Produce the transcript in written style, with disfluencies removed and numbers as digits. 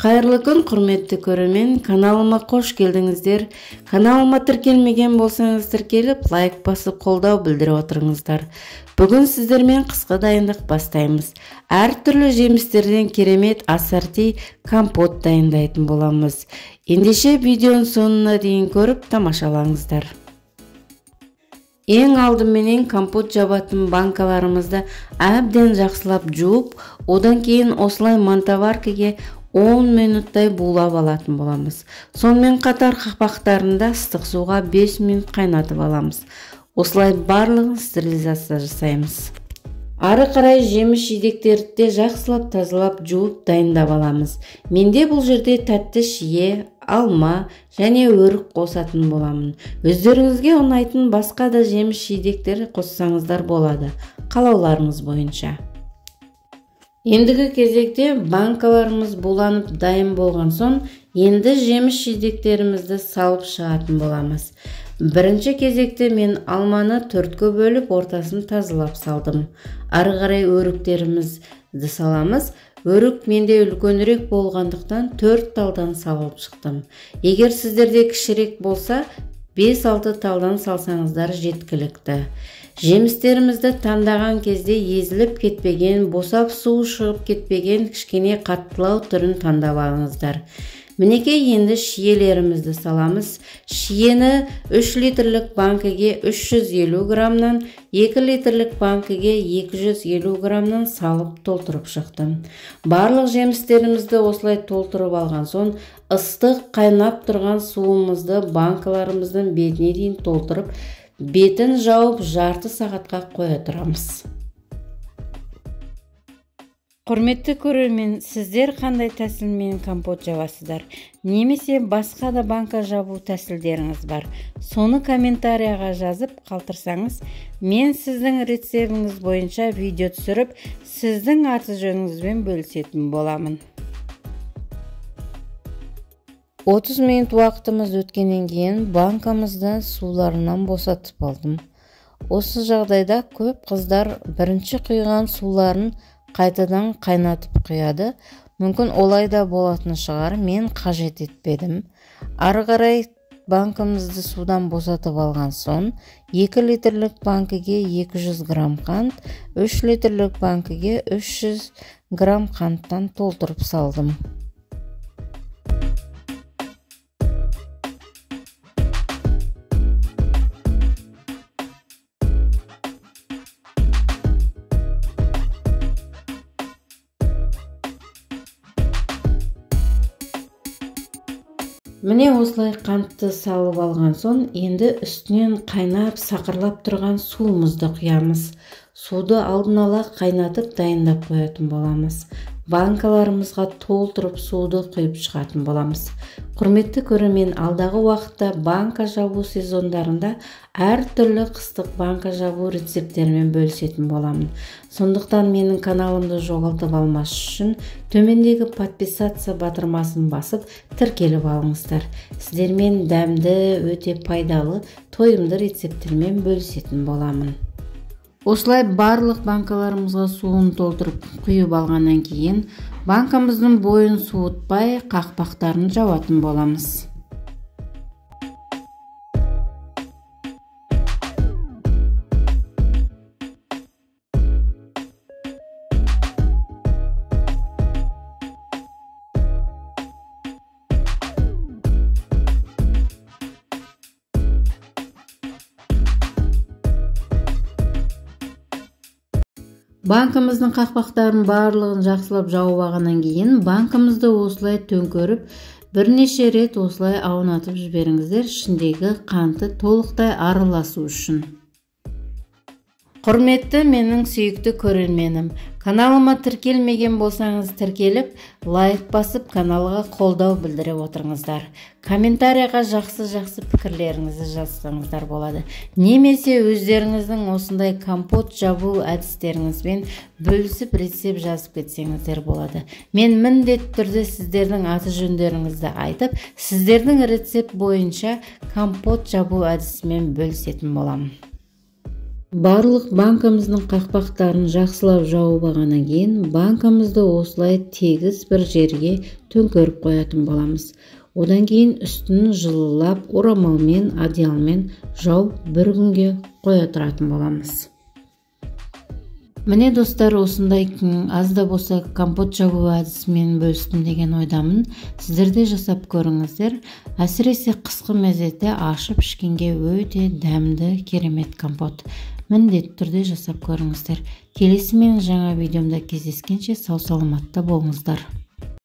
Кайырлы күн, құрметті көрермен, каналыма қош келдіңіздер. Каналыма тіркелмеген болсаңыз тіркеліп, лайк басып қолдау білдіріп отырыңыздар. Бүгін сіздермен қысқа дайындық бастаймыз. Әр түрлі жемістерден керемет ассорти компот дайындайтын боламыз. Ендеше видеоның соңына дейін көріп тамашалаңыздар. Ең алдыменен компот жабатын банкаларымызды әбден жақсылап жуып, одан кейін осылай мантаваркаге 10 минуттай булап алатын боламыз. Сонымен қатар қақпақтарында ыстық суға 5 минут қайнатып аламыз. Осылай барлығын стерилизация жасаймыз. Ары қарай жеміс жидектерді жақсылап тазалап жуып дайындап аламыз. Менде бұл жерде тәтті шие, алма және өрік қосатын боламын. Өздеріңізге ұнайтын басқа да жеміс жидектер қоссаңыздар болады, қалауларыңыз бойынша. Ендігі кезекте банкаларымыз буланып дайын болған соң, енді жеміс жидектерімізді салып шығатын боламыз. Бірінші кезекте мен алманы 4-ке бөліп, ортасын тазалап салдым. Ары қарай өріктерімізді саламыз. Өрік менде үлкенірек болғандықтан 4 талдан салып шықтым. Егер сіздерде кішірек болса, 5-6 талдан салсаңыздар жеткілікті. Жемістерімізді таңдаған кезде езіліп кетпеген, босап су шығып кетпеген кішкене қаттылау түрін таңдап алыңыздар. Мінекей енді шиелерімізді саламыз. Шиені 3 литрлік банкіге 350 грамнан, 2 литрлік банкіге 250 грамнан салып толтырып шықтым. Барлық жемістерімізді осылай толтырып алған соң, ыстық қайнап тұрған суымызды банкаларымыздың бетіне дейін толтырып, бетін жауып жарты сағатқа қоя тұрамыз. Құрметті көрермен, сіздер қандай тәсілмен компот жабасыздар? Немесе басқа да банка жабу тәсілдеріңіз бар? Соны комментарияға жазып қалдырсаңыз, мен сіздің рецептіңіз бойынша видео түсіріп, сіздің аты-жөніңізбен бөлісетін боламын. 30 минут уақытымыз өткеннен кейін банкамызды суларынан босатып алдым. Осы жағдайда көп қыздар бірінші құйған суларын қайтадан қайнатып құяды. Мүмкін олай да болатын шығар, мен қажет етпедім. Ары қарай банкамызды судан босатып алған соң, 2 литрлік банкіге 200 грамм қант, 3 литрлік банкіге 300 грамм қанттан толтырып салдым. Міне осылай қантты салып алған соң, енді үстінен қайнап сақырлап тұрған суымызды құямыз. Суды алдын ала қайнатып дайындап қоятын боламыз. Банкаларымызға толтырып суды құйып шығатын боламыз. Құрметті көрермен, алдағы уақытта банка жабу сезондарында әр түрлі қыстық банка жабу рецепттерімен бөлісетін боламын. Сондықтан менің каналымды жоғалтып алмас үшін төмендегі подписаться батырмасын басып тіркеліп алыңыздар. Сіздермен дәмді, өте пайдалы, тойымды рецепттермен бөлісетін боламын. Осылай барлық банкаларымызға суын толтырып құйып алғаннан кейін, банкамыздың бойын суытпай, қақпақтарын жауатын боламыз. Банкамыздың қақпақтарын барлығын жақсылап жауып алғаннан кейін, банкамызды осылай төңкеріп, бірнеше рет осылай аунатып жіберіңіздер, ішіндегі қанты толықтай араласу үшін. Құрметті менің сүйікті көрерменім, каналыма тіркелмеген болсаңыз тіркеліп, лайк басып, каналға қолдау білдіріп отырыңыздар. Комментарияға жақсы пікірлеріңізді жазсаңыздар болады. Немесе өздеріңіздің осындай компот жабу әдістеріңізбен бөлісіп рецепт жазып кетсеңіздер болады. Мен міндетті түрде сіздердің аты-жөндеріңізді айтып, сіздердің рецепт бойынша компот жабу әдісімен бөлісетін боламын. Барлық банкамыздың қақпақтарын жақсылап жауып алғаннан кейін банкамызды осылай тегіс бір жерге төңкеріп қоятын боламыз. Одан кейін үстін жылылап орамалмен, одеялмен жауып бір күнге қоя тұратын боламыз. Міне достар, осындай аз да болса компот жабу әдісімен бөлістім деген ойдамын. Сіздер де жасап көріңіздер. Әсіресе қысқы мезетте ашып ішкенге өте дәмді, керемет компот. Міндетті түрде жасап көріңіздер. Келесі менің жаңа видеомда кездескенше сау саламатта болыңыздар.